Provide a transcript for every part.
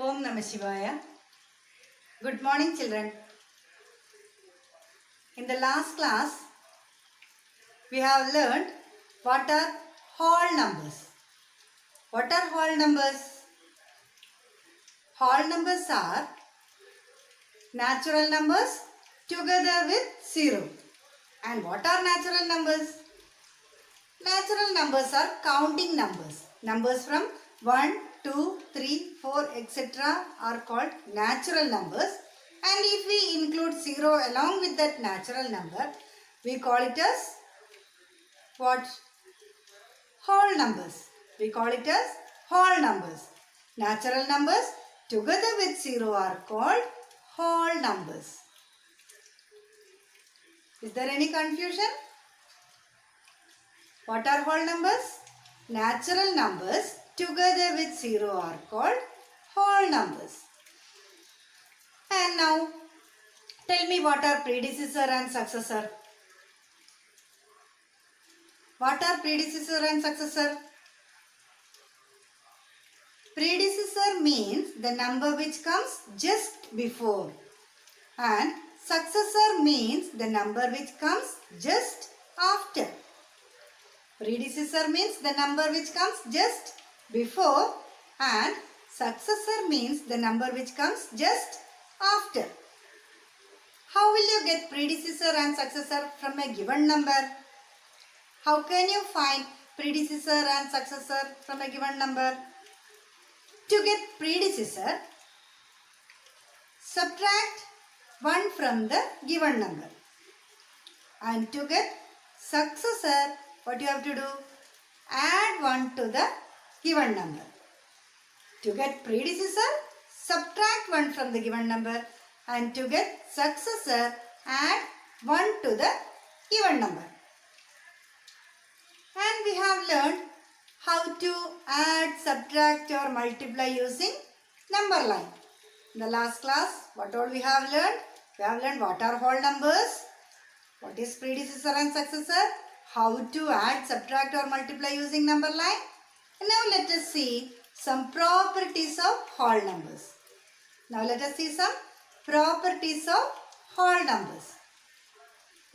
Om Namah Shivaya. Good morning, children. In the last class, we have learned what are whole numbers. What are whole numbers? Whole numbers are natural numbers together with zero. And what are natural numbers? Natural numbers are counting numbers. Numbers from 1, 2, 3, 4, etc. are called natural numbers. And if we include 0 along with that natural number, we call it as what? Whole numbers. We call it as whole numbers. Natural numbers together with 0 are called whole numbers. Is there any confusion? What are whole numbers? Natural numbers together with 0 are called whole numbers. And now, tell me what are predecessor and successor? What are predecessor and successor? Predecessor means the number which comes just before. And successor means the number which comes just after. Predecessor means the number which comes just before and successor means the number which comes just after. How will you get predecessor and successor from a given number? How can you find predecessor and successor from a given number? To get predecessor, subtract 1 from the given number. And to get successor, what you have to do? Add 1 to the given number. To get predecessor, subtract 1 from the given number. And to get successor, add 1 to the given number. And we have learned how to add, subtract or multiply using number line. In the last class, what all we have learned? We have learned what are whole numbers, what is predecessor and successor, how to add, subtract or multiply using number line. And now let us see some properties of whole numbers. Now let us see some properties of whole numbers.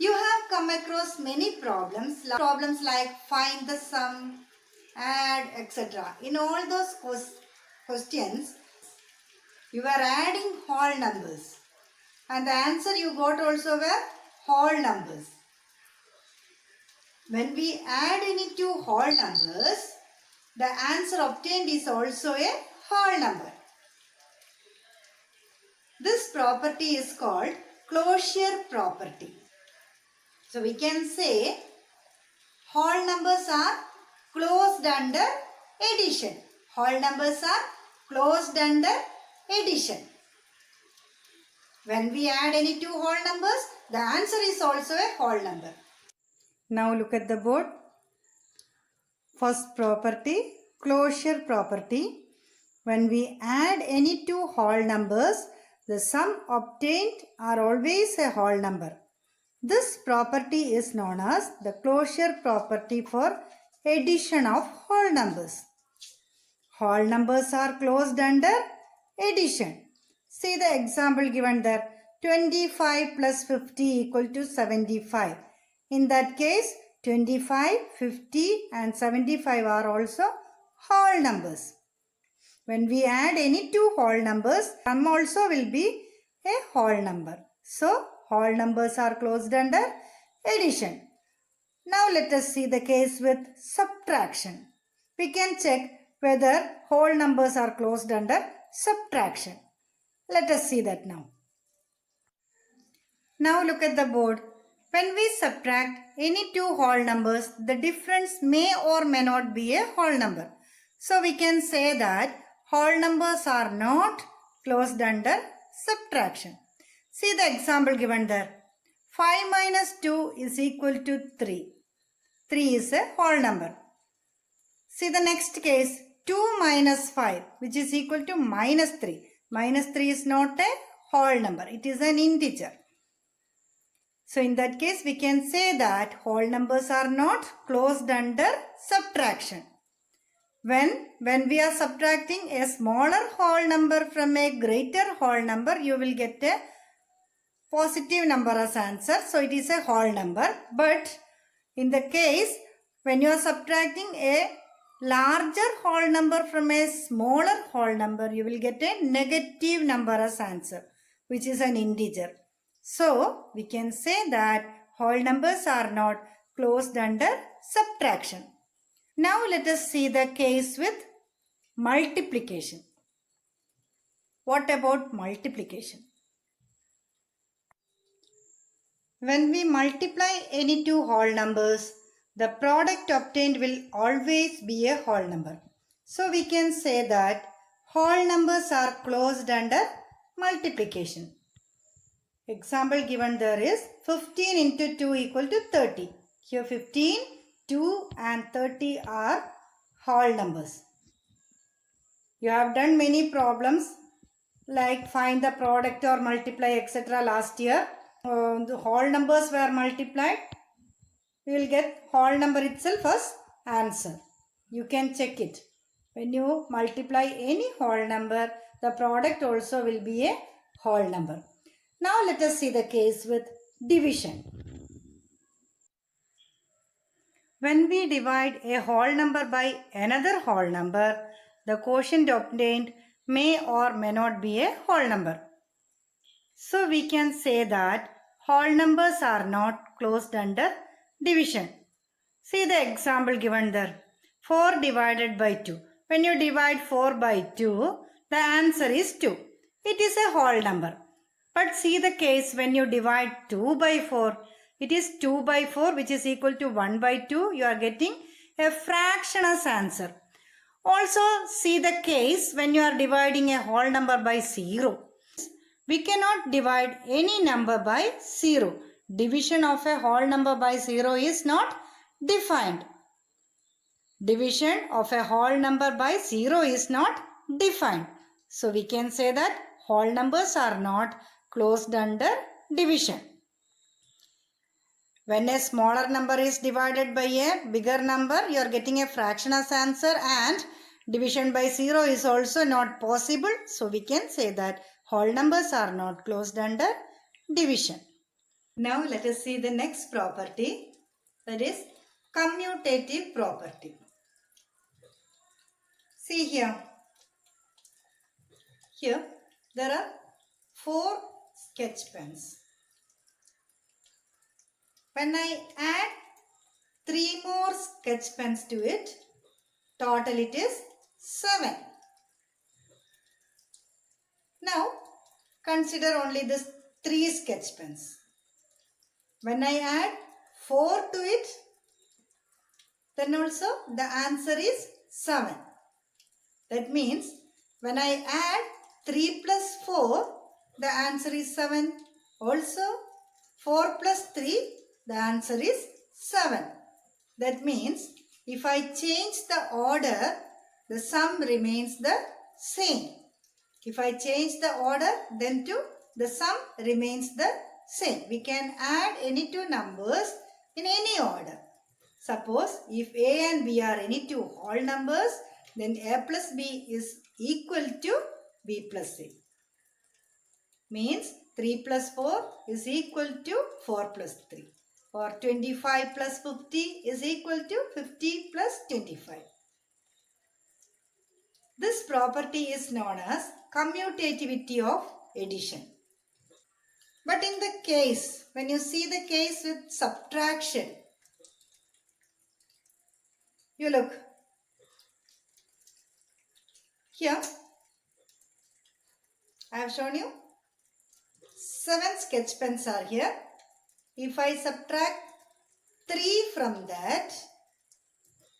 You have come across many problems like find the sum, add, etc. In all those questions, you were adding whole numbers. And the answer you got also were whole numbers. When we add any two whole numbers, the answer obtained is also a whole number. This property is called closure property. So we can say whole numbers are closed under addition. Whole numbers are closed under addition. When we add any two whole numbers, the answer is also a whole number. Now look at the board. First property, closure property. When we add any two whole numbers, the sum obtained are always a whole number. This property is known as the closure property for addition of whole numbers. Whole numbers are closed under addition. See the example given there. 25 plus 50 equal to 75. In that case, 25, 50 and 75 are also whole numbers. When we add any two whole numbers, sum also will be a whole number. So, whole numbers are closed under addition. Now, let us see the case with subtraction. We can check whether whole numbers are closed under subtraction. Let us see that now. Now, look at the board. When we subtract any two whole numbers, the difference may or may not be a whole number. So, we can say that whole numbers are not closed under subtraction. See the example given there. 5 minus 2 is equal to 3. 3 is a whole number. See the next case. 2 minus 5 which is equal to minus 3. Minus 3 is not a whole number. It is an integer. So in that case we can say that whole numbers are not closed under subtraction. When we are subtracting a smaller whole number from a greater whole number, you will get a positive number as answer. So it is a whole number. But in the case when you are subtracting a larger whole number from a smaller whole number, you will get a negative number as answer, which is an integer. So we can say that whole numbers are not closed under subtraction. Now let us see the case with multiplication. What about multiplication? When we multiply any two whole numbers, the product obtained will always be a whole number. So we can say that whole numbers are closed under multiplication. Example given there is 15 into 2 equal to 30. Here 15, 2 and 30 are whole numbers. You have done many problems like find the product or multiply etc. last year. The whole numbers were multiplied. We will get whole number itself as answer. You can check it. When you multiply any whole number, the product also will be a whole number. Now let us see the case with division. When we divide a whole number by another whole number, the quotient obtained may or may not be a whole number. So we can say that whole numbers are not closed under division. See the example given there. 4 divided by 2. When you divide 4 by 2, the answer is 2. It is a whole number. But see the case when you divide 2 by 4. It is 2 by 4 which is equal to 1 by 2. You are getting a fraction as answer. Also see the case when you are dividing a whole number by 0. We cannot divide any number by 0. Division of a whole number by 0 is not defined. Division of a whole number by 0 is not defined. So we can say that whole numbers are not closed under division. When a smaller number is divided by a bigger number, you are getting a fraction as answer, and division by 0 is also not possible. So we can say that whole numbers are not closed under division. Now let us see the next property, that is commutative property. See here. Here there are 4 sketch pens. When I add 3 more sketch pens to it, total it is 7. Now consider only this 3 sketch pens. When I add 4 to it, then also the answer is 7. That means when I add 3 plus 4, the answer is 7. Also 4 plus 3, the answer is 7. That means if I change the order, the sum remains the same. If I change the order, then too the sum remains the same. We can add any two numbers in any order. Suppose if A and B are any two whole numbers, then A plus B is equal to B plus C. Means 3 plus 4 is equal to 4 plus 3. Or 25 plus 50 is equal to 50 plus 25. This property is known as commutativity of addition. But in the case, when you see the case with subtraction, you look. Here, I have shown you 7 sketch pens are here. If I subtract 3 from that,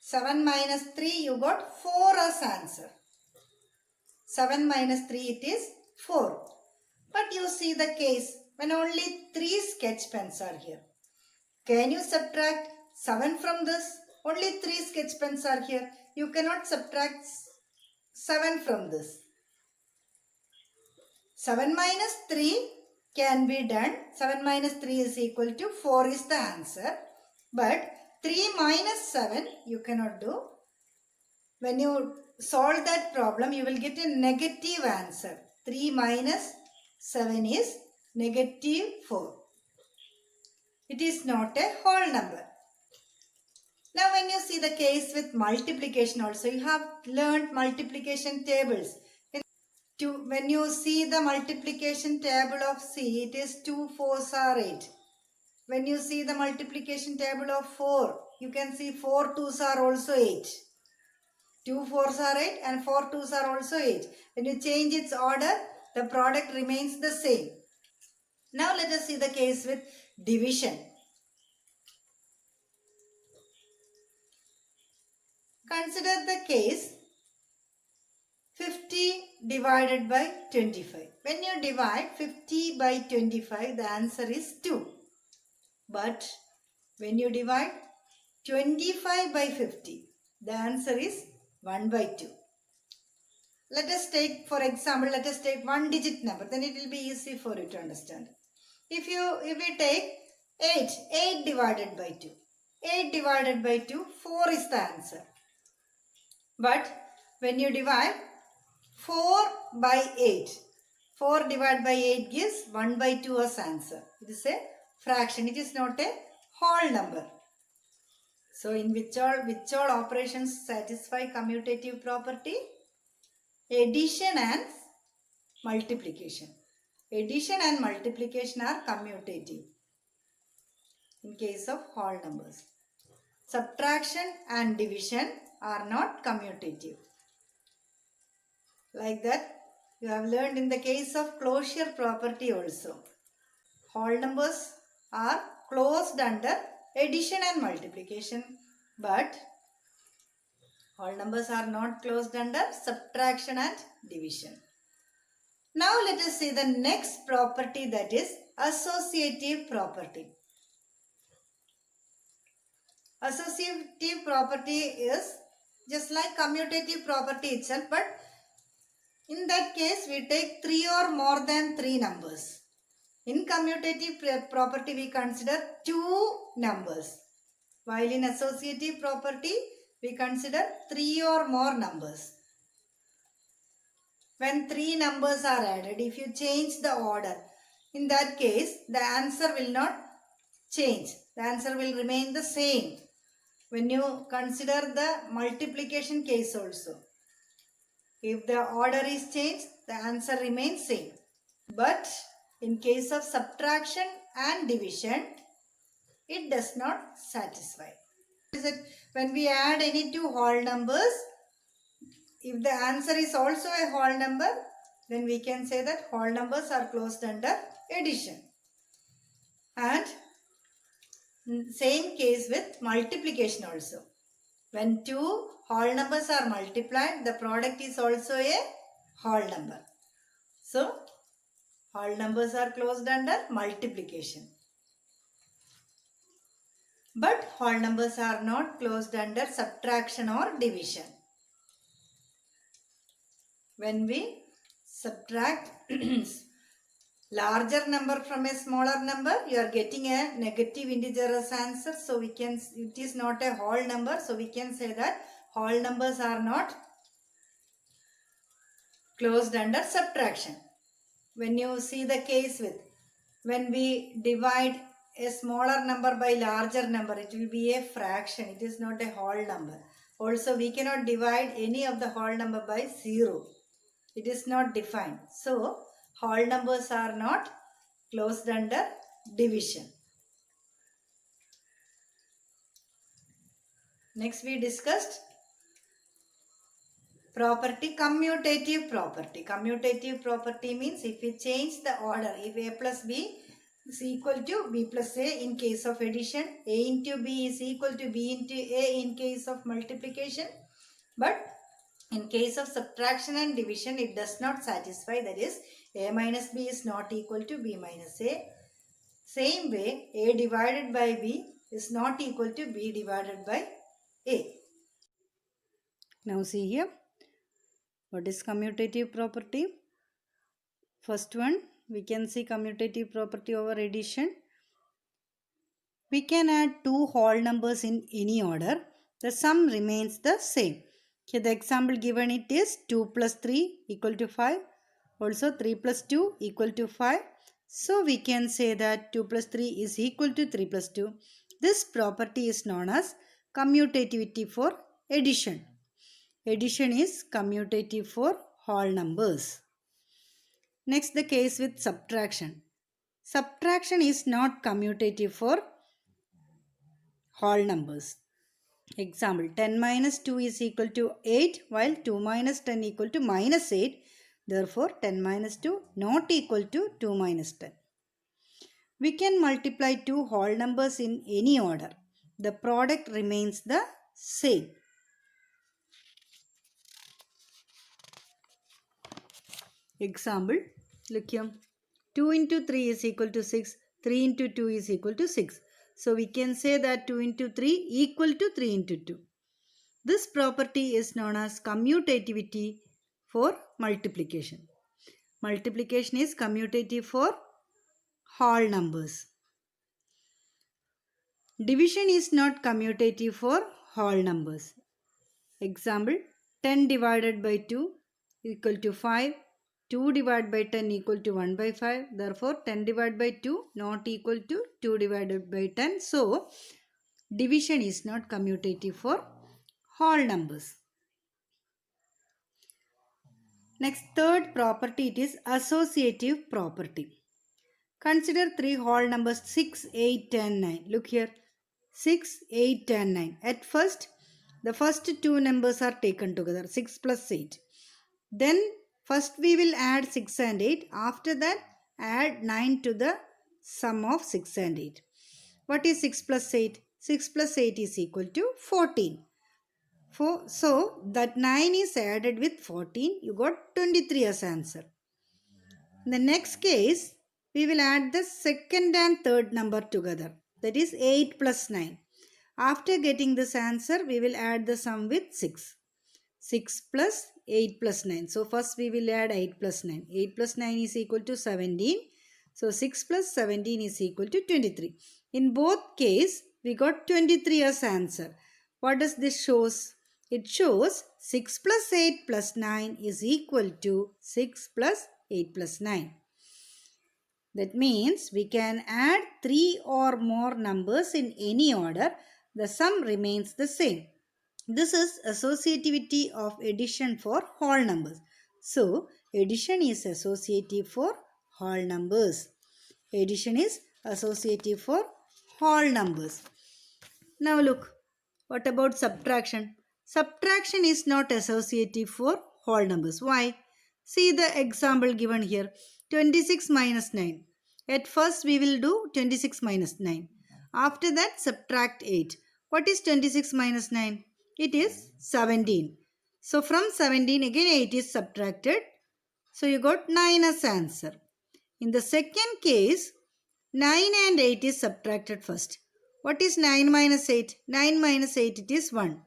7 minus 3, you got 4 as answer. 7 minus 3, it is 4. But you see the case when only 3 sketch pens are here. Can you subtract 7 from this? Only 3 sketch pens are here. You cannot subtract 7 from this. 7 minus 3 can be done. 7 minus 3 is equal to 4 is the answer. But 3 minus 7 you cannot do. when you solve that problem, you will get a negative answer. 3 minus 7 is negative 4. It is not a whole number. Now when you see the case with multiplication also, you have learned multiplication tables. When you see the multiplication table of C, it is 2 4s are 8. When you see the multiplication table of 4, you can see 4 2s are also 8. 2 4s are 8 and 4 2s are also 8. When you change its order, the product remains the same. Now let us see the case with division. Consider the case 50 divided by 25. When you divide 50 by 25, the answer is 2. But when you divide 25 by 50, the answer is 1 by 2. Let us take, for example, let us take one digit number. Then it will be easy for you to understand. If we take 8 divided by 2. 8 divided by 2, 4 is the answer. But when you divide 4 by 8, 4 divided by 8 gives 1 by 2 as answer. It is a fraction. It is not a whole number. So in which all operations satisfy commutative property? Addition and multiplication. Addition and multiplication are commutative in case of whole numbers. Subtraction and division are not commutative. Like that, you have learned in the case of closure property also. Whole numbers are closed under addition and multiplication, but whole numbers are not closed under subtraction and division. Now let us see the next property, that is associative property. Associative property is just like commutative property itself, but in that case we take 3 or more than 3 numbers. In commutative property we consider 2 numbers, while in associative property we consider 3 or more numbers. When 3 numbers are added, if you change the order, in that case the answer will not change. The answer will remain the same. When you consider the multiplication case also, if the order is changed, the answer remains same. But in case of subtraction and division, it does not satisfy. When we add any two whole numbers, if the answer is also a whole number, then we can say that whole numbers are closed under addition. And same case with multiplication also. When two whole numbers are multiplied, the product is also a whole number. So, whole numbers are closed under multiplication. But whole numbers are not closed under subtraction or division. When we subtract larger number from a smaller number, you are getting a negative integer as answer. So it is not a whole number. So we can say that whole numbers are not closed under subtraction. When you see the case with, when we divide a smaller number by larger number, it will be a fraction. It is not a whole number. Also, we cannot divide any of the whole number by 0. It is not defined. So, whole numbers are not closed under division. Next we discussed property, commutative property. Commutative property means if we change the order, if a plus b is equal to b plus a in case of addition, a into b is equal to b into a in case of multiplication, but in case of subtraction and division, it does not satisfy. That is, a minus b is not equal to b minus a. Same way, a divided by b is not equal to b divided by a. Now see here, what is commutative property? First one, we can see commutative property over addition. We can add two whole numbers in any order. The sum remains the same. Here the example given it is 2 plus 3 equal to 5. Also 3 plus 2 equal to 5. So we can say that 2 plus 3 is equal to 3 plus 2. This property is known as commutativity for addition. Addition is commutative for whole numbers. Next, the case with subtraction. Subtraction is not commutative for whole numbers. Example, 10 minus 2 is equal to 8 while 2 minus 10 equal to minus 8. Therefore, 10 minus 2 not equal to 2 minus 10. We can multiply two whole numbers in any order. The product remains the same. Example, look here. 2 into 3 is equal to 6. 3 into 2 is equal to 6. So we can say that 2 into 3 equal to 3 into 2. This property is known as commutativity for multiplication. Multiplication is commutative for whole numbers. Division is not commutative for whole numbers. Example, 10 divided by 2 equal to 5. 2 divided by 10 equal to 1 by 5. Therefore, 10 divided by 2 not equal to 2 divided by 10. So, division is not commutative for whole numbers. Next, third property, it is associative property. Consider three whole numbers 6, 8, 10, 9. Look here, 6, 8, 10, 9. At first, the first two numbers are taken together, 6 plus 8. Then, first we will add 6 and 8. After that, add 9 to the sum of 6 and 8. What is 6 plus 8? 6 plus 8 is equal to 14. So, that 9 is added with 14. You got 23 as answer. In the next case, we will add the second and third number together. That is 8 plus 9. After getting this answer, we will add the sum with 6. 6 plus 8 plus 9. So, first we will add 8 plus 9. 8 plus 9 is equal to 17. So, 6 plus 17 is equal to 23. In both cases, we got 23 as answer. What does this shows? It shows 6 plus 8 plus 9 is equal to 6 plus 8 plus 9. That means we can add 3 or more numbers in any order. The sum remains the same. This is associativity of addition for whole numbers. So, addition is associative for whole numbers. Addition is associative for whole numbers. Now look, what about subtraction? Subtraction is not associative for whole numbers. Why? See the example given here. 26 minus 9. At first we will do 26 minus 9. After that subtract 8. What is 26 minus 9? It is 17. So from 17 again 8 is subtracted. So you got 9 as answer. In the second case, 9 and 8 is subtracted first. What is 9 minus 8? 9 minus 8 it is 1.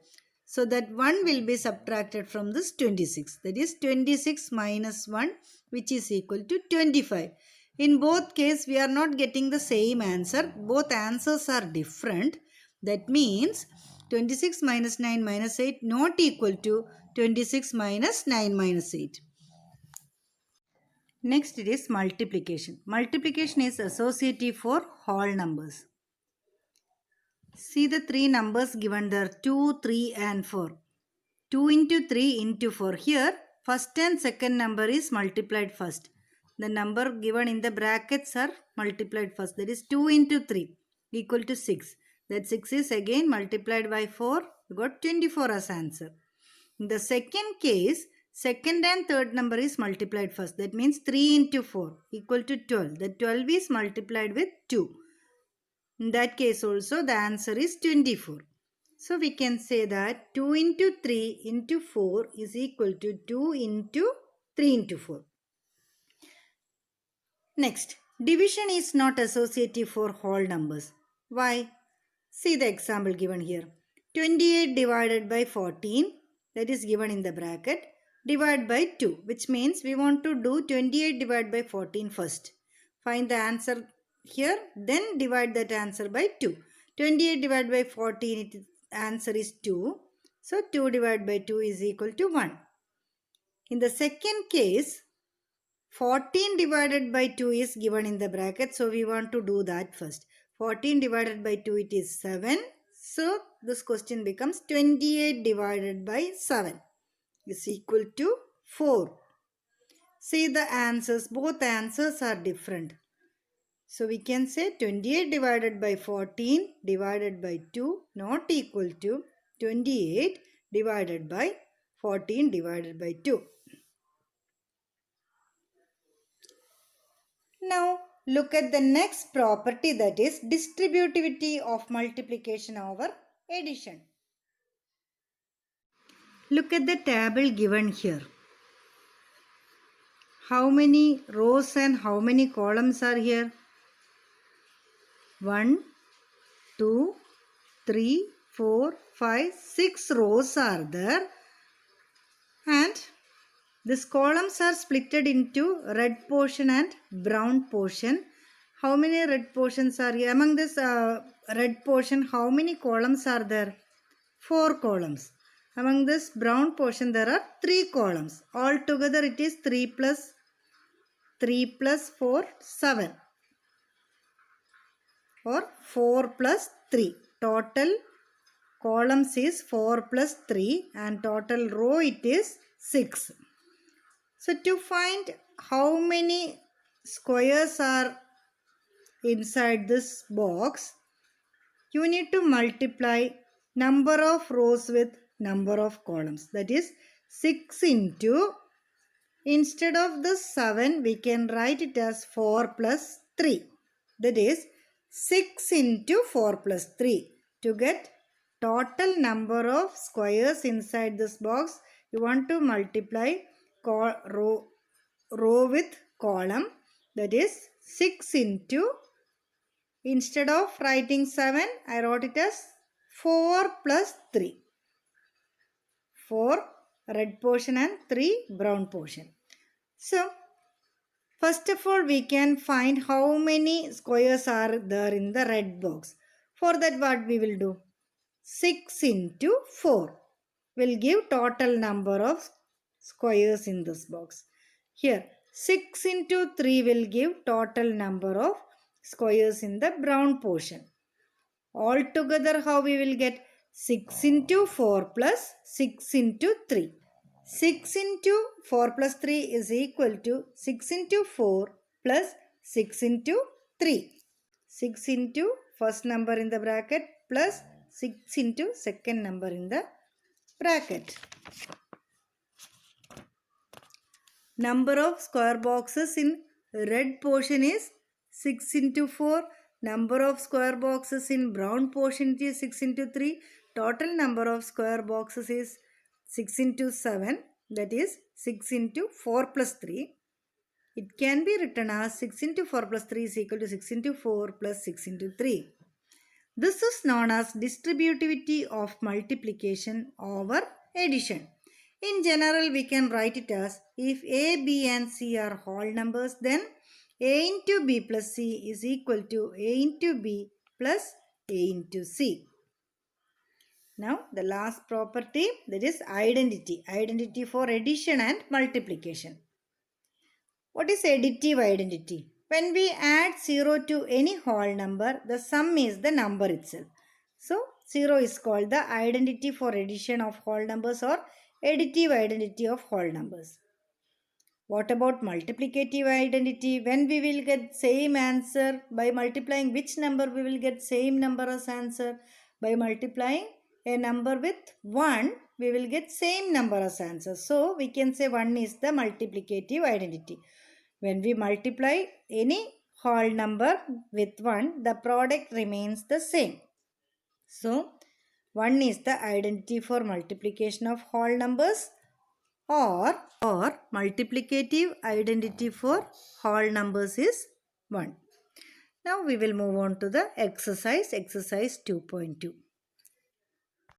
So that 1 will be subtracted from this 26. That is 26 minus 1 which is equal to 25. In both cases we are not getting the same answer. Both answers are different. That means 26 minus 9 minus 8 not equal to 26 minus 9 minus 8. Next it is multiplication. Multiplication is associative for whole numbers. See the three numbers given there, 2, 3 and 4. 2 into 3 into 4. Here, first and second number is multiplied first. The number given in the brackets are multiplied first. That is 2 into 3 equal to 6. That 6 is again multiplied by 4. You got 24 as answer. In the second case, second and third number is multiplied first. That means 3 into 4 equal to 12. The 12 is multiplied with 2. In that case also the answer is 24. So we can say that 2 into 3 into 4 is equal to 2 into 3 into 4. Next, division is not associative for whole numbers. Why? See the example given here. 28 divided by 14, that is given in the bracket, divide by 2, which means we want to do 28 divided by 14 first. Find the answer here, then divide that answer by 2. 28 divided by 14, answer is 2. So 2 divided by 2 is equal to 1. In the second case, 14 divided by 2 is given in the bracket. So we want to do that first. 14 divided by 2, it is 7. So this question becomes 28 divided by 7 is equal to 4. See the answers. Both answers are different. So we can say 28 divided by 14 divided by 2 not equal to 28 divided by 14 divided by 2. Now look at the next property, that is distributivity of multiplication over addition. Look at the table given here. How many rows and how many columns are here? 1, 2, 3, 4, 5, 6 rows are there, and these columns are splitted into red portion and brown portion. How many red portions are here? Among this red portion, how many columns are there? 4 columns. Among this brown portion, there are 3 columns. Altogether, it is 3 plus 4, 7. Or 4 plus 3. Total columns is 4 plus 3 and total row it is 6. So to find how many squares are inside this box, you need to multiply number of rows with number of columns. That is 6 into, instead of the 7 we can write it as 4 plus 3. That is 6 into 4 plus 3. To get total number of squares inside this box, you want to multiply row with column. That is 6 into, instead of writing 7, I wrote it as 4 plus 3. 4 red portion and 3 brown portion. So first of all, we can find how many squares are there in the red box. For that, what we will do? 6 into 4 will give total number of squares in this box. Here, 6 into 3 will give total number of squares in the brown portion. Altogether, how we will get? 6 into 4 plus 6 into 3. 6 into 4 plus 3 is equal to 6 into 4 plus 6 into 3. 6 into first number in the bracket plus 6 into second number in the bracket. Number of square boxes in red portion is 6 into 4. Number of square boxes in brown portion is 6 into 3. Total number of square boxes is 6 into 7, that is 6 into 4 plus 3. It can be written as 6 into 4 plus 3 is equal to 6 into 4 plus 6 into 3. This is known as distributivity of multiplication over addition. In general, we can write it as, if A, B and C are whole numbers, then A into B plus C is equal to A into B plus A into C. Now the last property, that is identity. Identity for addition and multiplication. What is additive identity? When we add 0 to any whole number, the sum is the number itself. So 0 is called the identity for addition of whole numbers or additive identity of whole numbers. What about multiplicative identity? When we will get same answer, by multiplying which number we will get same number as answer? By multiplying a number with 1, we will get same number as answer. So we can say 1 is the multiplicative identity. When we multiply any whole number with 1, the product remains the same. So 1 is the identity for multiplication of whole numbers, or multiplicative identity for whole numbers is 1. Now we will move on to the exercise 2.2.